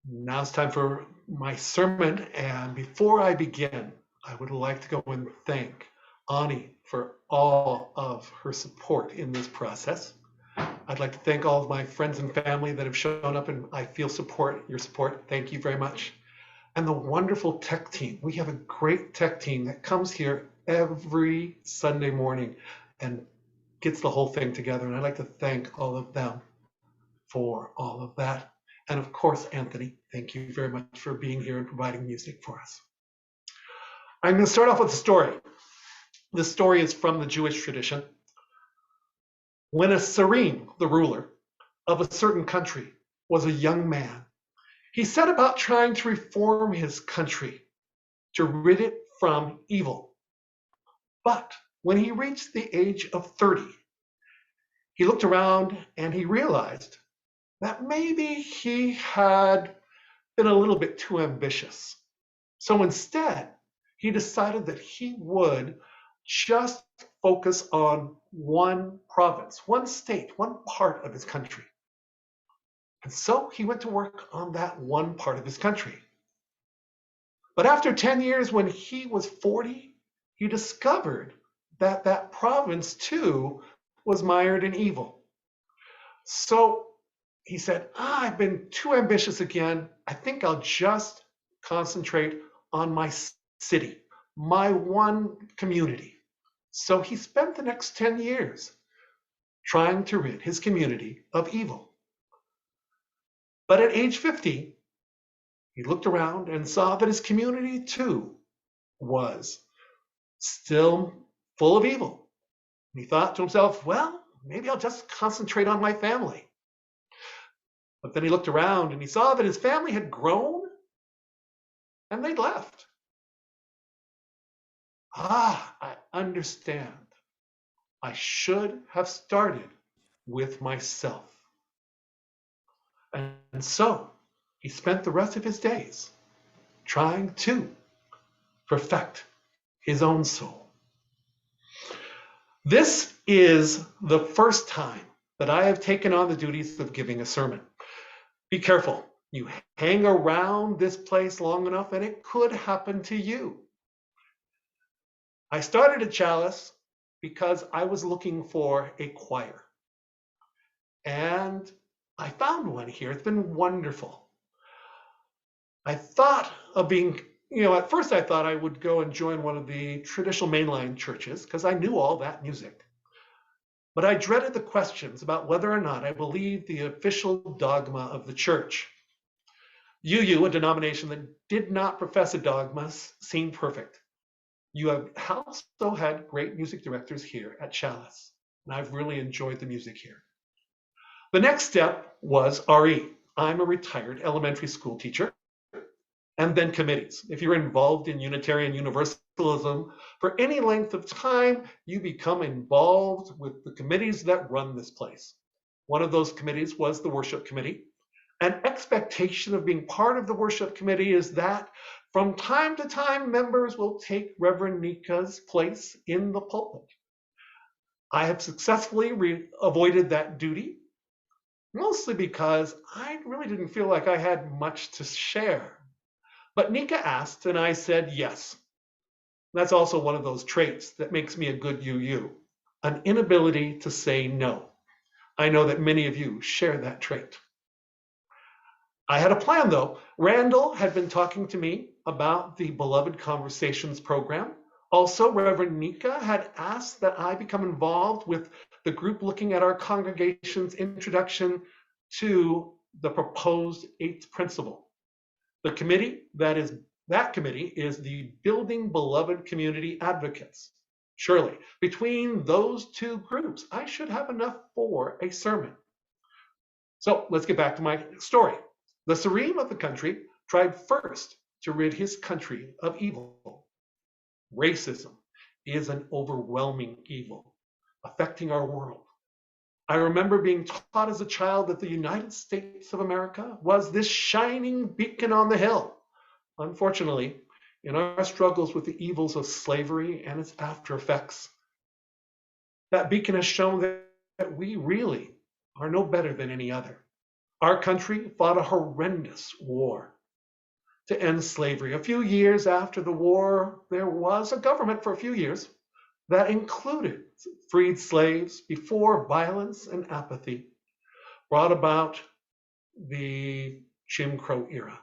Now it's time for my sermon. And before I begin, I would like to go and thank Ani for all of her support in this process. I'd like to thank all of my friends and family that have shown up, and I feel your support. Thank you very much. And the wonderful tech team. We have a great tech team that comes here every Sunday morning and gets the whole thing together. And I'd like to thank all of them for all of that. And of course, Anthony, thank you very much for being here and providing music for us. I'm going to start off with a story. This story is from the Jewish tradition. When a Sarim, the ruler of a certain country, was a young man, he set about trying to reform his country, to rid it from evil. But when he reached the age of 30, he looked around and he realized that maybe he had been a little bit too ambitious. So instead, he decided that he would just focus on one province, one state, one part of his country. And so he went to work on that one part of his country. But after 10 years, when he was 40, he discovered that that province too was mired in evil. So he said, I've been too ambitious again. I think I'll just concentrate on my city, my one community. So he spent the next 10 years trying to rid his community of evil. But at age 50, he looked around and saw that his community too was still full of evil. And he thought to himself, well, maybe I'll just concentrate on my family. But then he looked around and he saw that his family had grown and they'd left. I understand. I should have started with myself. And so he spent the rest of his days trying to perfect his own soul. This is the first time that I have taken on the duties of giving a sermon. Be careful. You hang around this place long enough and it could happen to you. I started at Chalice because I was looking for a choir. And I found one here. It's been wonderful. I thought of being, at first I thought I would go and join one of the traditional mainline churches because I knew all that music. But I dreaded the questions about whether or not I believed the official dogma of the church. UU, a denomination that did not profess a dogma, seemed perfect. You have also had great music directors here at Chalice, and I've really enjoyed the music here. The next step was RE. I'm a retired elementary school teacher. And then committees. If you're involved in Unitarian Universalism for any length of time, you become involved with the committees that run this place. One of those committees was the worship committee. An expectation of being part of the worship committee is that from time to time, members will take Reverend Nika's place in the pulpit. I have successfully avoided that duty, mostly because I really didn't feel like I had much to share. But Nika asked, and I said yes. That's also one of those traits that makes me a good UU, an inability to say no. I know that many of you share that trait. I had a plan, though. Randall had been talking to me about the Beloved Conversations program. Also, Reverend Nika had asked that I become involved with the group looking at our congregation's introduction to the proposed eighth principle. The committee, that committee is the Building Beloved Community Advocates. Surely, between those two groups, I should have enough for a sermon. So let's get back to my story. The Sarim of the country tried first to rid his country of evil. Racism is an overwhelming evil affecting our world. I remember being taught as a child that the United States of America was this shining beacon on the hill. Unfortunately, in our struggles with the evils of slavery and its after effects, that beacon has shown that we really are no better than any other. Our country fought a horrendous war to end slavery. A few years after the war, there was a government for a few years that included freed slaves before violence and apathy brought about the Jim Crow era.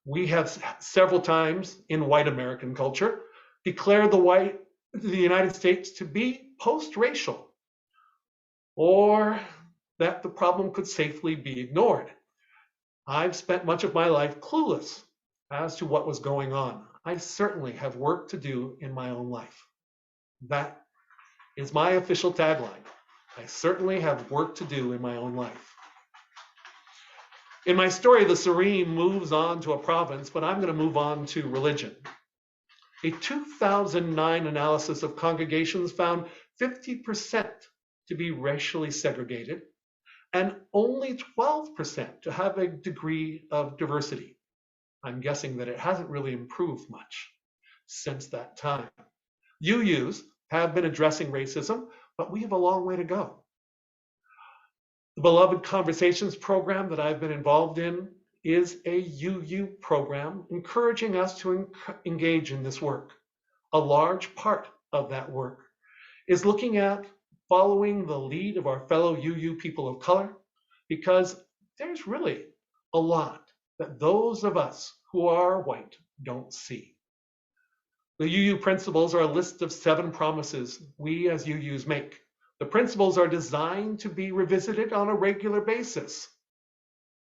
We have several times in white American culture declared the United States to be post-racial, or that the problem could safely be ignored. I've spent much of my life clueless as to what was going on. I certainly have work to do in my own life. That is my official tagline. I certainly have work to do in my own life. In my story, the Serene moves on to a province, but I'm going to move on to religion. A 2009 analysis of congregations found 50% to be racially segregated and only 12% to have a degree of diversity. I'm guessing that it hasn't really improved much since that time. UUs have been addressing racism, but we have a long way to go. The Beloved Conversations program that I've been involved in is a UU program encouraging us to engage in this work. A large part of that work is looking at following the lead of our fellow UU people of color, because there's really a lot that those of us who are white don't see. The UU principles are a list of 7 promises we as UUs make. The principles are designed to be revisited on a regular basis.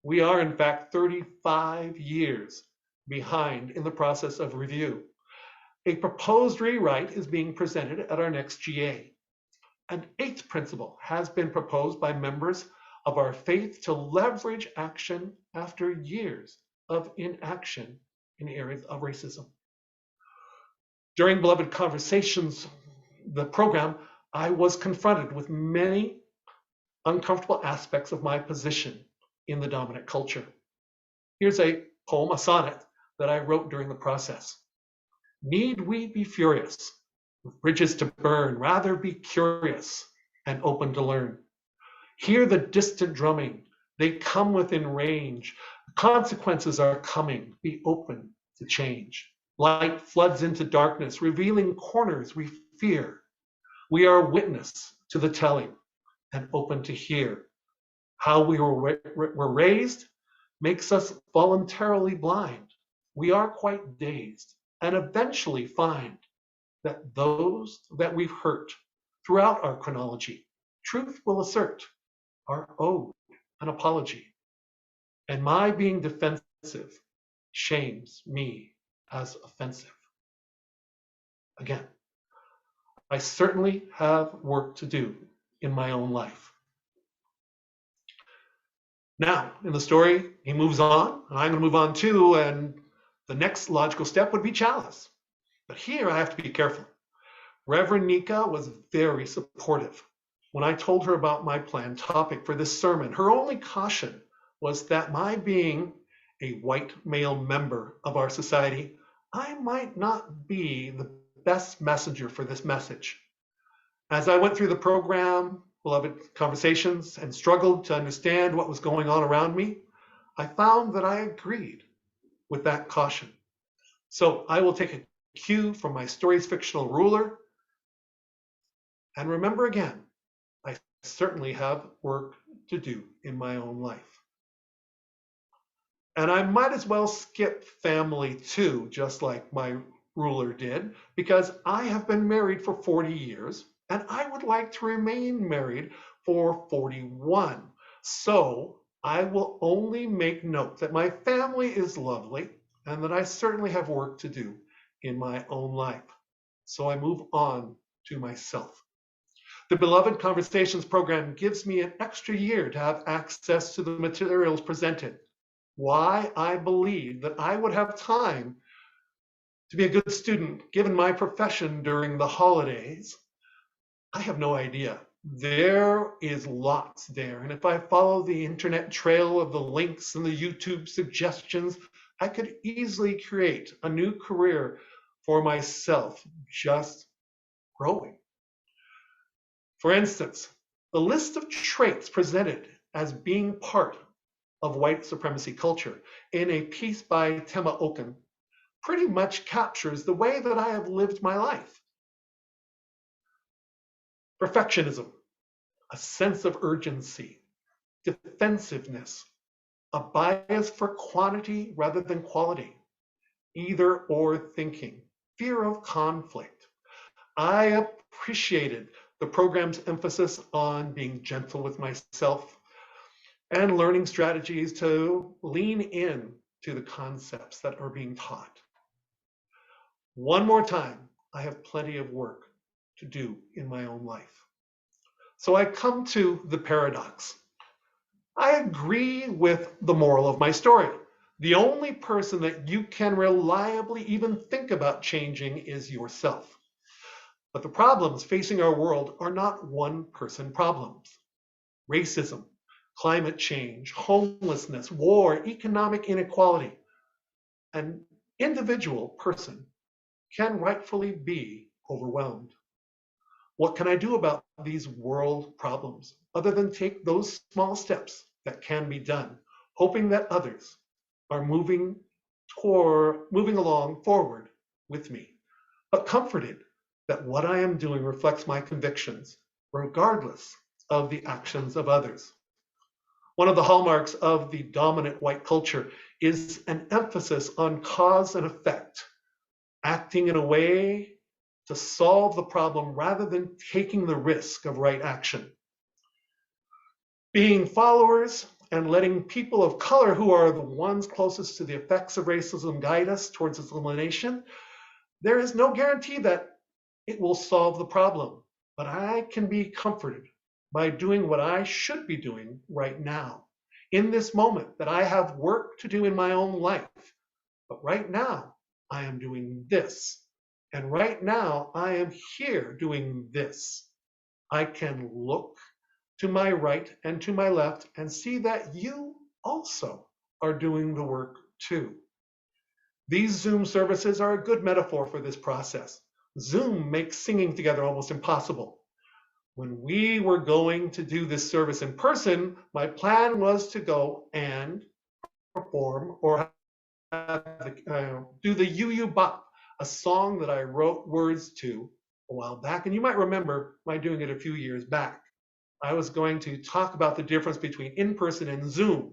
We are, in fact, 35 years behind in the process of review. A proposed rewrite is being presented at our next GA. An 8th principle has been proposed by members of our faith to leverage action after years of inaction in areas of racism. During Beloved Conversations, the program, I was confronted with many uncomfortable aspects of my position in the dominant culture. Here's a poem, a sonnet, that I wrote during the process. Need we be furious, with bridges to burn, rather be curious and open to learn. Hear the distant drumming, they come within range. Consequences are coming, be open to change. Light floods into darkness, revealing corners we fear. We are witness to the telling and open to hear. How we were raised makes us voluntarily blind. We are quite dazed and eventually find that those that we've hurt throughout our chronology, truth will assert, are owed an apology. And my being defensive shames me as offensive. Again, I certainly have work to do in my own life. Now, in the story, he moves on, and I'm going to move on too, and the next logical step would be Chalice. But here I have to be careful. Reverend Nika was very supportive. When I told her about my planned topic for this sermon, her only caution was that my being a white male member of our society, I might not be the best messenger for this message. As I went through the program, Beloved Conversations, and struggled to understand what was going on around me, I found that I agreed with that caution. So I will take a cue from my story's fictional ruler, and remember again, I certainly have work to do in my own life. And I might as well skip family too, just like my ruler did, because I have been married for 40 years, and I would like to remain married for 41. So I will only make note that my family is lovely and that I certainly have work to do in my own life. So I move on to myself. The Beloved Conversations program gives me an extra year to have access to the materials presented. Why I believe that I would have time to be a good student given my profession during the holidays, I have no idea. There is lots there. And if I follow the internet trail of the links and the YouTube suggestions, I could easily create a new career for myself, just growing. For instance, the list of traits presented as being part of white supremacy culture in a piece by Tema Okun pretty much captures the way that I have lived my life. Perfectionism, a sense of urgency, defensiveness, a bias for quantity rather than quality, either or thinking, fear of conflict. I appreciated the program's emphasis on being gentle with myself and learning strategies to lean in to the concepts that are being taught. One more time, I have plenty of work to do in my own life. So I come to the paradox. I agree with the moral of my story. The only person that you can reliably even think about changing is yourself. But the problems facing our world are not one-person problems. Racism, climate change, homelessness, war, economic inequality. An individual person can rightfully be overwhelmed. What can I do about these world problems other than take those small steps that can be done, hoping that others are moving along forward with me, but comforted that what I am doing reflects my convictions, regardless of the actions of others. One of the hallmarks of the dominant white culture is an emphasis on cause and effect, acting in a way to solve the problem rather than taking the risk of right action. Being followers and letting people of color who are the ones closest to the effects of racism guide us towards its elimination, there is no guarantee that it will solve the problem, but I can be comforted by doing what I should be doing right now, in this moment that I have work to do in my own life. But right now, I am doing this. And right now, I am here doing this. I can look to my right and to my left and see that you also are doing the work too. These Zoom services are a good metaphor for this process. Zoom makes singing together almost impossible. When we were going to do this service in person, my plan was to go and perform or do the You Bop, a song that I wrote words to a while back. And you might remember my doing it a few years back. I was going to talk about the difference between in-person and Zoom.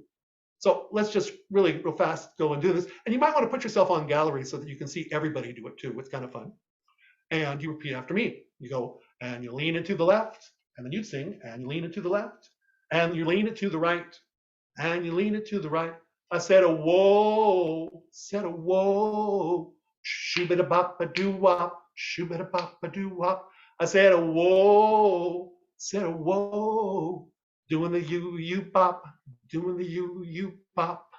So let's just really real fast go and do this. And you might want to put yourself on gallery so that you can see everybody do it too. It's kind of fun. And you repeat after me. You go, and you lean into the left, and then you sing, and you lean into the left, and you lean it to the right, and you lean it to the right. I said a whoa, said a whoa, shoo-bida bop a doo wop, shoo-bida bop a doo wop. I said a whoa, said a whoa, doing the you bop, doing the you bop.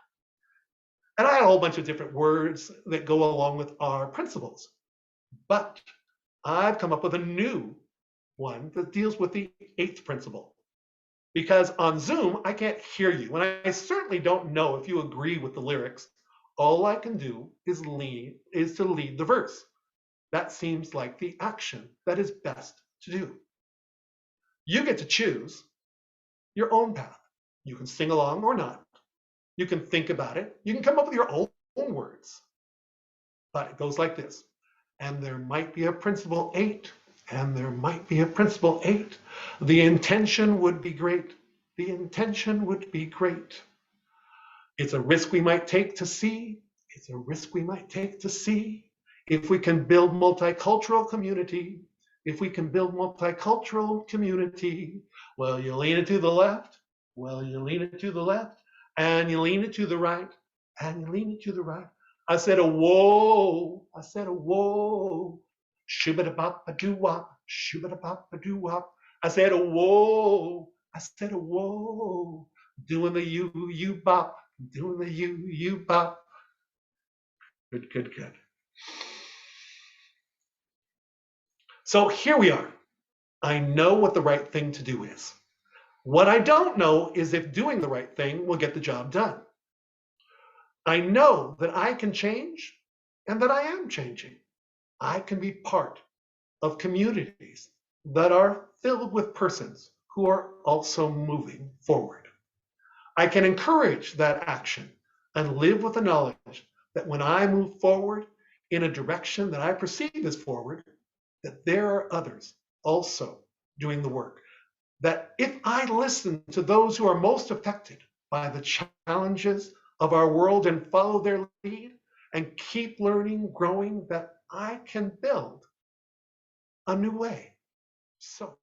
And I had a whole bunch of different words that go along with our principles. But I've come up with a new one that deals with the 8th principle. Because on Zoom, I can't hear you. And I certainly don't know if you agree with the lyrics. All I can do is to lead the verse. That seems like the action that is best to do. You get to choose your own path. You can sing along or not. You can think about it. You can come up with your own words. But it goes like this. And there might be a principle 8, and there might be a principle 8. The intention would be great. The intention would be great. It's a risk we might take to see. It's a risk we might take to see. If we can build multicultural community, if we can build multicultural community, well, you lean it to the left, well, you lean it to the left, and you lean it to the right, and you lean it to the right. I said a whoa, I said a whoa, shoo-bada bop a doo wop, shoo-bada bop a doo wop. I said a whoa, I said a whoa, doing the you bop, doing the you bop. Good, good, good. So here we are. I know what the right thing to do is. What I don't know is if doing the right thing will get the job done. I know that I can change and that I am changing. I can be part of communities that are filled with persons who are also moving forward. I can encourage that action and live with the knowledge that when I move forward in a direction that I perceive as forward, that there are others also doing the work. That if I listen to those who are most affected by the challenges of our world and follow their lead and keep learning, growing, that I can build a new way. So